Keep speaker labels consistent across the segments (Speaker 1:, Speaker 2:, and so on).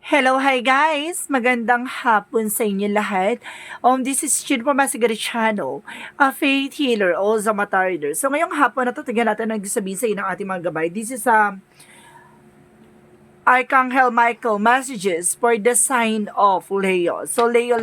Speaker 1: Hello, hi guys! Magandang hapon sa inyo lahat. This is Chin from Masigarichano, a faith healer, also a reader. So ngayong hapon, natutugyan natin ang sabihin sa inyo ng ating mga gabay. This is Archangel Michael messages for the sign of Leo. So Leo,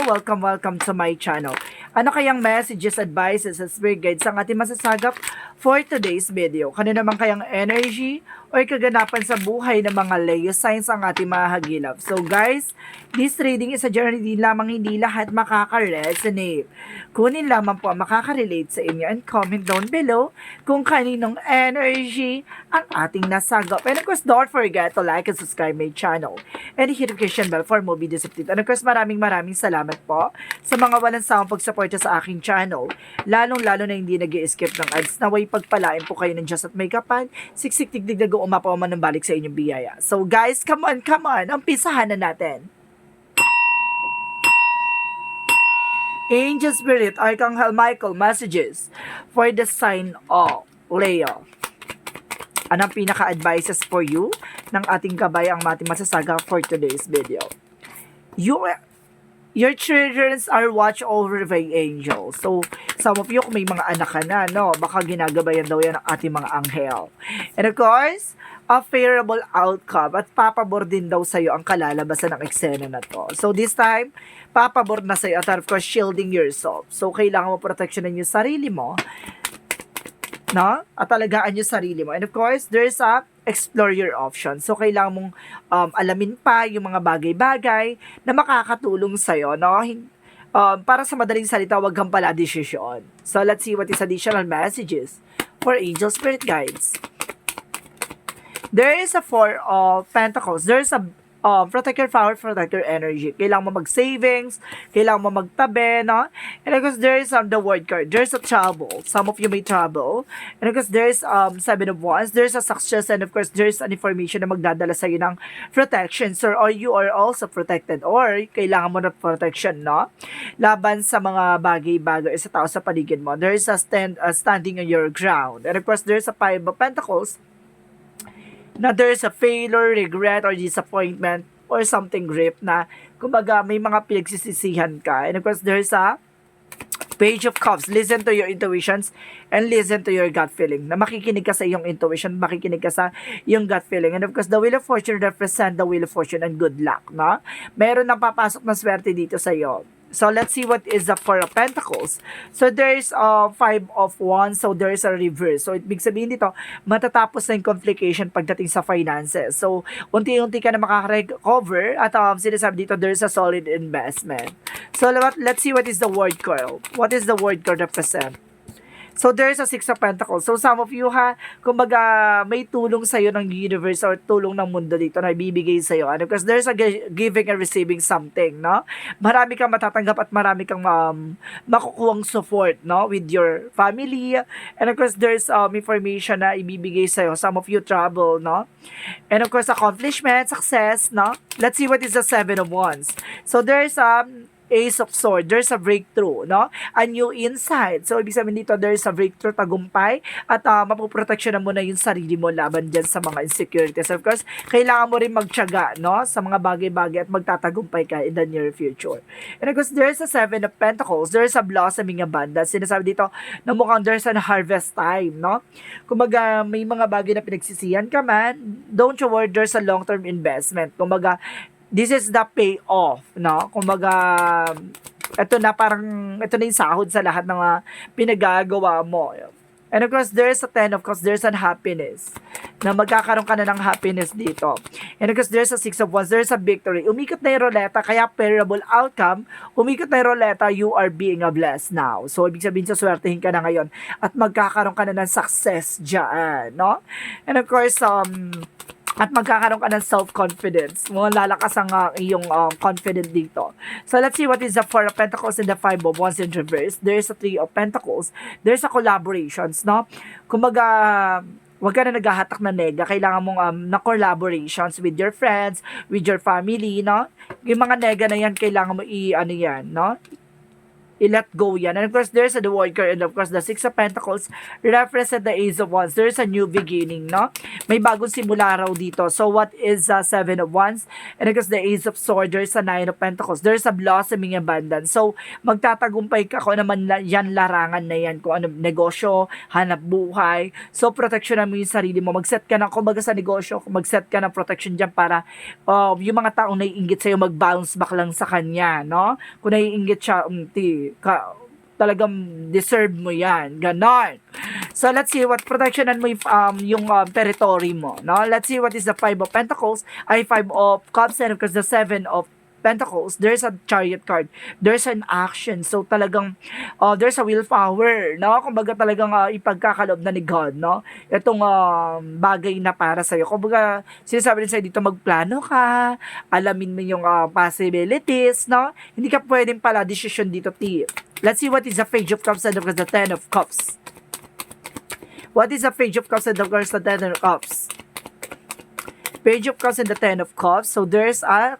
Speaker 1: welcome to my channel. Ano kayang messages, advices, at spirit guides ang ating masasagap for today's video? Kano naman kayang energy or kaganapan sa buhay ng mga Leo signs ang ating mahagilap? So guys, this reading is a journey din lamang, hindi lahat makaka-resonate. Kunin lamang po ang makaka-relate sa inyo and comment down below kung kaninong energy ang ating nasagap. And of course, don't forget to like and subscribe my channel and hit the notification bell for more videos update. And of course, maraming salamat po sa mga walang sawang pagsuporta sa aking channel. Lalong-lalo na hindi nag-i-skip ng ads. Naway pagpalain po kayo ng Diyos at may kapal. Siksik tigdig na umapaw man ng balik sa inyong biyaya. So guys, come on. Umpisahan na natin. Angel Spirit, Archangel Michael messages for the sign of Leo. Anong pinaka-advices for you ng ating gabay ang ating masasaga for today's video? Your children are watched over by angels. So, some of you, kung may mga anak ka na, no, baka ginagabayan daw yan ng ating mga anghel. And of course, a favorable outcome at papabor din daw sa'yo ang kalalabasan ng eksena na to. So, this time, papabor na sa'yo at of course, shielding yourself. So, kailangan mo proteksyonan yung sarili mo, no? At alagaan yung sarili mo. And of course, there's a explore your options. So, kailangan mong alamin pa yung mga bagay-bagay na makakatulong sa'yo, no? Para sa madaling salita, wag kang pala desisyon. So, let's see what is additional messages for angel spirit guides. There is a Four of Pentacles. There's a protect your power, protect your energy. Kailangan mo mag-savings, kailangan mo magtabi, no? And of course, there is the word card. There's a trouble. Some of you may trouble. And of course, there's Seven of Wands. There's a success. And of course, there's an information na magdadala sa'yo ng protection. So, or you are also protected. Or, kailangan mo na protection, no? Laban sa mga bagay-bagay sa tao sa paligid mo. There's a standing on your ground. And of course, there's a Five of Pentacles. Na there's a failure, regret, or disappointment, or something grip na, kumbaga, may mga pinagsisisihan ka. And of course, there's a Page of Cups. Listen to your intuitions and listen to your gut feeling. Na makikinig ka sa iyong intuition, makikinig ka sa iyong gut feeling. And of course, the Wheel of Fortune represent the Wheel of Fortune and good luck, no? Meron nang papasok na swerte dito sa iyo. So, let's see what is the Four of Pentacles. So, there's Five of Wands. So, there's a reverse. So, ibig sabihin dito, matatapos na yung complication pagdating sa finances. So, unti-unti ka na makaka-recover at sinasabi dito, there's a solid investment. So, let's see what is the word card. What is the word card represent? So, there's a Six of Pentacles. So, some of you kumbaga, may tulong sa'yo ng universe or tulong ng mundo dito na ibibigay sa'yo. And of course, there's a giving and receiving something, no? Marami kang matatanggap at marami kang makukuhang support, no? With your family. And of course, there's information na ibibigay sa'yo. Some of you trouble, no? And of course, accomplishment, success, no? Let's see what is the Seven of Wands. So, there's Ace of Swords, there's a breakthrough, no? A new insight. So, ibig sabihin dito, there's a breakthrough, tagumpay, at mapoproteksyonan mo na yung sarili mo laban dyan sa mga insecurities. Of course, kailangan mo rin magtiyaga, no? Sa mga bagay-bagay at magtatagumpay ka in the near future. And of course, there's a Seven of Pentacles, there's a blossoming abundance. Sinasabi dito na mukhang there's an harvest time, no? Kumbaga, may mga bagay na pinagsisihan ka man, don't you worry, there's a long-term investment. Kumbaga, this is the payoff, no? Kumbaga, ito na yung sahod sa lahat ng pinagagawa mo. And of course, there's a Ten of Cups, there's an happiness. Na magkakaroon ka na ng happiness dito. And of course, there's a Six of Wands, there's a victory. Umikot na yung roleta, kaya favorable outcome. Umikot na yung roleta, you are being a blessed now. So, ibig sabihin, saswertehin ka na ngayon. At magkakaroon ka na ng success dyan, no? And of course, at magkakaroon ka ng self-confidence. Lalakas ang iyong confidence dito. So, let's see what is the Four of Pentacles and the Five of Wands in reverse. There's a Three of Pentacles. There's a collaborations, no? Kumbaga, wag ka na naghahatak na nega. Kailangan mong na collaborations with your friends, with your family, no? Yung mga nega na yan, kailangan mo yan, no? i-let go yan. And of course, there's the World card, and of course, the Six of Pentacles represent the Ace of Wands. There's a new beginning, no? May bagong simula raw dito. So, what is Seven of Wands? And of course, the Ace of Swords, there's a Nine of Pentacles. There's a blossoming abundance. So, magtatagumpay ka kung naman yan larangan na yan. Kung ano, negosyo, hanap buhay. So, protection mo yung sarili mo. Mag-set ka ng, kumbaga sa negosyo, mag-set ka ng protection dyan para yung mga taong naiinggit sa'yo, mag-bounce back lang sa kanya, no? Kung naiinggit siya, talagang deserve mo yan. Ganon. So, let's see what protectionan mo yung territory mo. No? Let's see what is the Five of Pentacles, Five of Cups, and because the Seven of Pentacles, there's a Chariot card. There's an action. So, talagang there's a willpower. No? Kumbaga talagang ipagkakalob na ni God. No? Itong bagay na para sa'yo. Kumbaga, sinasabi rin sa'yo dito, magplano ka, alamin mo yung possibilities. No? Hindi ka pwedeng pala decision dito, Let's see what is the Page of Cups and the Ten of Cups. What is the Page of Cups and the Ten of Cups? Page of Cups and the Ten of Cups. So, there's a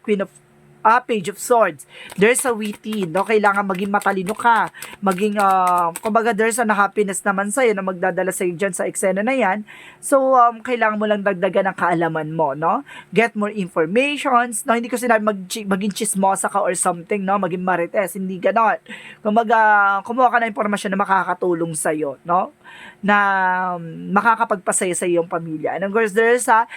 Speaker 1: Page of Swords. There's a witty, no? Kailangan maging matalino ka. Maging, kumbaga, there's an happiness naman sa'yo na magdadala sa'yo dyan sa eksena na yan. So, kailangan mo lang dagdagan ng kaalaman mo, no? Get more informations, no? Hindi ko sinabi maging chismosa ka or something, no? Maging marites, hindi ganon. Kumbaga, kumuha ka na informasyon na makakatulong sa'yo, no? Na makakapagpasaya sa iyong pamilya. And of course, there's a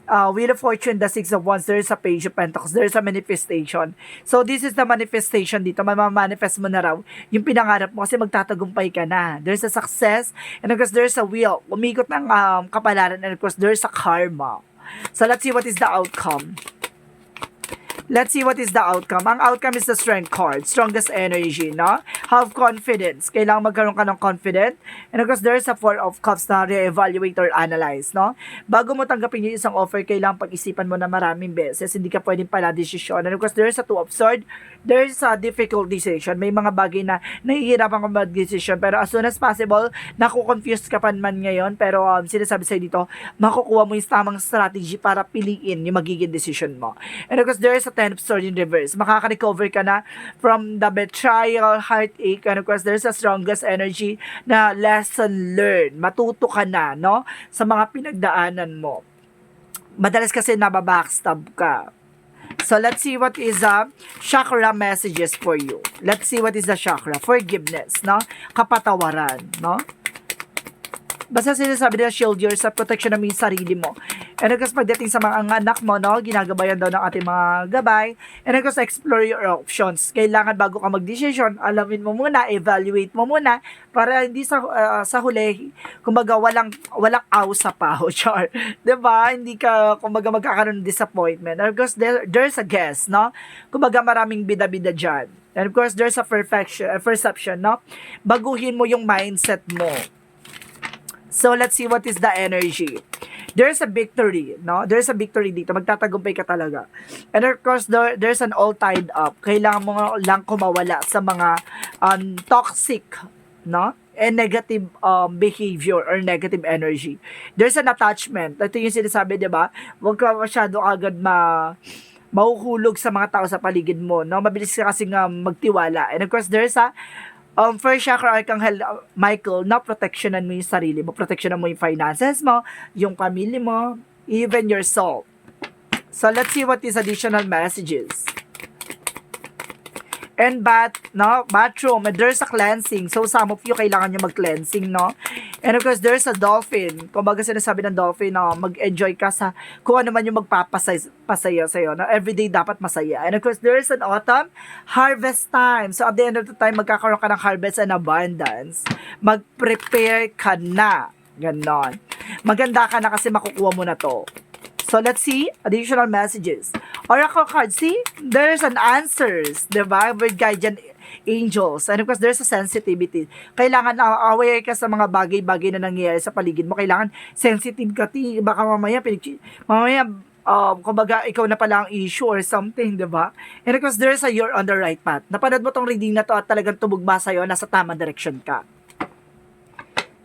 Speaker 1: Wheel of Fortune, the Six of Wands, there's a Page of Pentacles, there's a manifestation. So, this is the manifestation dito. Manifest mo na raw yung pinangarap mo kasi magtatagumpay ka na. There's a success, and of course, there's a wheel. Umikot ng kapalaran, and of course, there's a karma. So, let's see what is the outcome. Let's see what is the outcome. Ang outcome is the Strength card. Strongest energy, no? Have confidence. Kailangan magkaroon ka ng confident. And of course, there's a Four of Cups na re-evaluate or analyze, no? Bago mo tanggapin yung isang offer, kailangan pag-isipan mo na maraming beses. Hindi ka pwedeng pala desisyon. And of course, there's a Two of Swords. There's a difficult decision. May mga bagay na nahihirapan ka mag-decision. Pero as soon as possible, naku-confuse ka pa man ngayon. Pero sinasabi sa'yo dito, makukuha mo yung tamang strategy para piliin yung magiging decision mo. And of course, there's a Ten of Swords in reverse. Makaka-recover ka na from the betrayal, heartache, and of course, there's a strongest energy na lesson learned. Matuto ka na, no? Sa mga pinagdaanan mo. Madalas kasi nababackstab ka. So, let's see what is chakra messages for you. Let's see what is the chakra. Forgiveness, no? Kapatawaran, no? Basta sinasabi nila, shield yourself, protection namin yung sarili mo. And of course, pagdating sa mga anak mo, no, ginagabayan daw ng ating mga gabay. And of course, explore your options. Kailangan bago ka mag-decision, alamin mo muna, evaluate mo muna, para hindi sa huli, kumbaga, walang aw sa paho, char. Diba? Hindi ka, kumbaga, magkakaroon ng disappointment. And of course, there's a guess, no? Kumbaga, maraming bida-bida dyan. And of course, there's a perception, no? Baguhin mo yung mindset mo. So, let's see what is the energy. There's a victory, no? There's a victory dito. Magtatagumpay ka talaga. And of course, there's an all tied up. Kailangan mo lang kumawala sa mga toxic, no? And negative behavior or negative energy. There's an attachment. Ito yung sinasabi, di ba? Huwag ka masyado agad mahuhulog sa mga tao sa paligid mo, no? Mabilis ka kasing magtiwala. And of course, there's a first chakra Archangel Michael, na protectionan mo yung sarili mo, protectionan mo yung finances mo, yung pamilya mo, even your soul. So, let's see what is additional messages. And bathroom, and there's a cleansing. So, some of you, kailangan nyo mag-cleansing, no? And of course, there's a dolphin. Kung baga sinasabi ng dolphin, no, mag-enjoy ka sa kung ano man yung magpapasaya sa'yo. No? Everyday dapat masaya. And of course, there's an autumn harvest time. So, at the end of the time, magkakaroon ka ng harvest and abundance. Mag-prepare ka na. Ganon. Maganda ka na kasi makukuha mo na to. So, let's see additional messages. Oracle card, see? There's an answers, diba? With guardian angels. And of course, there's a sensitivity. Kailangan aware ka sa mga bagay-bagay na nangyayari sa paligid mo. Kailangan sensitive ka. Baka mamaya, kumbaga, ikaw na pala ang issue or something, diba? And of course, there's a you're on the right path. Napanood mo tong reading na to at talagang tumugma sa'yo, nasa tamang direction ka.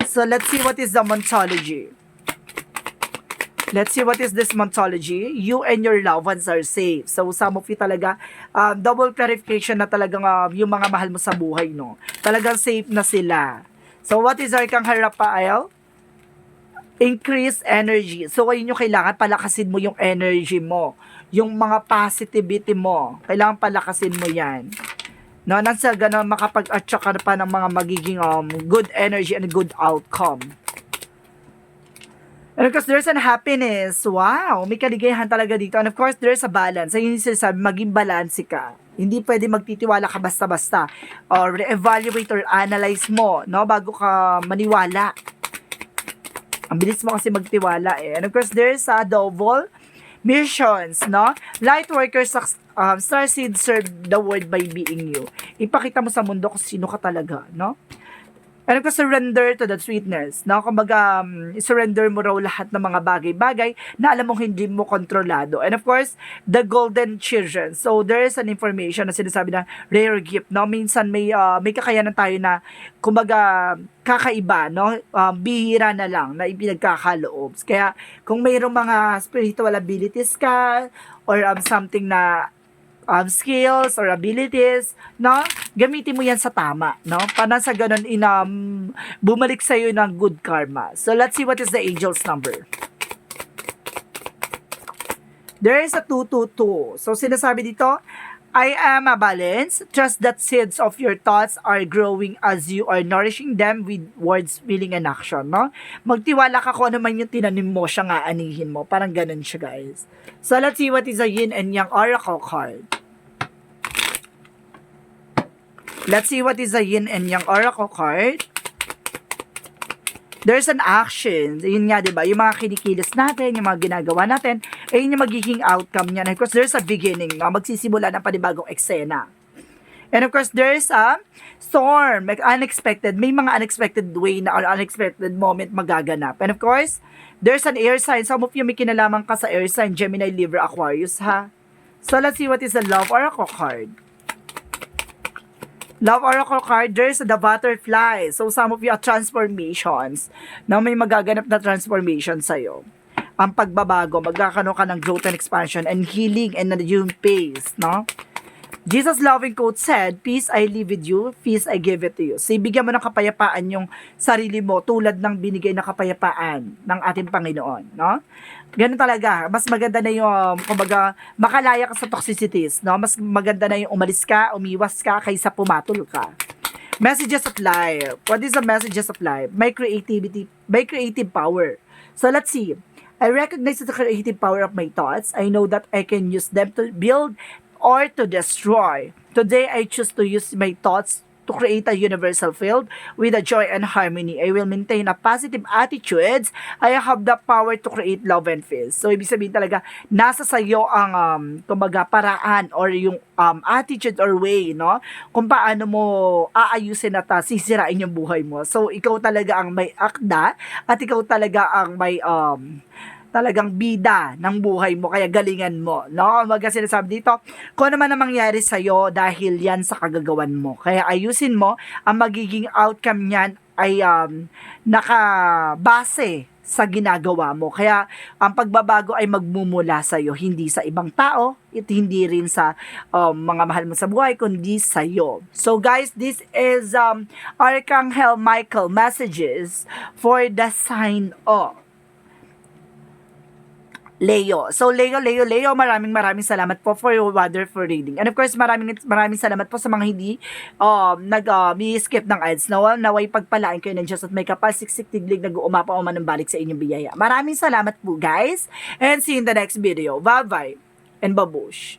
Speaker 1: So, let's see what is the Montology. Let's see what is this monthology. You and your loved ones are safe. So some of you talaga, double clarification na talagang yung mga mahal mo sa buhay, no? Talagang safe na sila. So what is Arkanghel Raphael? Increase energy. So ayun yung kailangan, palakasin mo yung energy mo. Yung mga positivity mo. Kailangan palakasin mo yan. No, nang sa ganun makapag-attract ka pa ng mga magiging good energy and good outcome. And of course, there's an happiness. Wow, may kaligayahan talaga dito. And of course, there's a balance. Ayun yung sinasabi, maging balance ka. Hindi pwede magtitiwala ka basta-basta. Or re-evaluate or analyze mo, no, bago ka maniwala. Ang bilis mo kasi magtiwala eh. And of course, there's a double missions, no? Light workers, starseed serve the world by being you. Ipakita mo sa mundo kung sino ka talaga, no? And of course, surrender to the sweetness, no? Kumbaga, surrender mo raw lahat ng mga bagay-bagay na alam mong hindi mo kontrolado. And of course, the golden children. So, there is an information na sinasabi na rare gift, no? Minsan may kakayanan tayo na, kumbaga, kakaiba, no? Bihira na lang na ipinagkakaloob. Kaya, kung mayroong mga spiritual abilities ka, or something na skills or abilities, no? Gamitin mo yan sa tama, no? Para sa ganun, bumalik sa'yo ng good karma. So, let's see what is the angel's number. There is a 222. So, sinasabi dito, I am a balance. Trust that seeds of your thoughts are growing as you are nourishing them with words, feeling, and action, no? Magtiwala ka kung ano man yung tinanim mo, siya nga anihin mo. Parang ganun siya, guys. So, let's see what is a yin and yang oracle card. Let's see what is a yin and yang oracle card. There's an action. Yun nga, diba? Yung mga kinikilos natin, yung mga ginagawa natin, yun yung magiging outcome niya. And of course, there's a beginning, no? Magsisimula ng panibagong eksena. And of course, there's a storm, like unexpected. May mga unexpected way na or unexpected moment magaganap. And of course, there's an air sign. Some of you may kinalaman ka sa air sign, Gemini, Libra, Aquarius, ha? So, let's see what is the love oracle card. Love oracle card, there's the butterfly. So, some of you are transformations. Na may magaganap na transformation sa'yo. Ang pagbabago, magkakaroon ka ng growth and expansion and healing and yung pace, no? Jesus' loving quote said, peace I leave with you, peace I give it to you. So, ibigyan mo ng kapayapaan yung sarili mo tulad ng binigay na kapayapaan ng ating Panginoon, no? Ganun talaga. Mas maganda na yung, kumbaga, makalaya ka sa toxicities, no? Mas maganda na yung umalis ka, umiwas ka, kaysa pumatol ka. Messages of life. What is the messages of life? My creativity, my creative power. So, let's see. I recognize the creative power of my thoughts. I know that I can use them to build or to destroy. Today, I choose to use my thoughts to create a universal field with a joy and harmony. I will maintain a positive attitudes. I have the power to create love and peace. So, ibig sabihin talaga, nasa sayo ang, kumbaga, paraan or yung attitude or way, no? Kung paano mo aayusin at sisirain yung buhay mo. So, ikaw talaga ang may akda at ikaw talaga ang may talagang bida ng buhay mo, kaya galingan mo, no? Mga sinasabi dito, kung ano man ang mangyari sa'yo dahil yan sa kagagawan mo. Kaya ayusin mo, ang magiging outcome niyan ay nakabase sa ginagawa mo. Kaya ang pagbabago ay magmumula sa'yo, hindi sa ibang tao, at hindi rin sa mga mahal mo sa buhay, kundi sa'yo. So guys, this is Arkanghel Michael messages for the sign of Leo. So, Leo, maraming salamat po for your wonderful reading. And of course, maraming salamat po sa mga hindi nag-skip ng ads. Naway pagpalain kayo ng Diyos at may kapal siksik-tiglig nag-uumapa o manumbalik sa inyong biyaya. Maraming salamat po, guys. And see you in the next video. Bye-bye. And babush.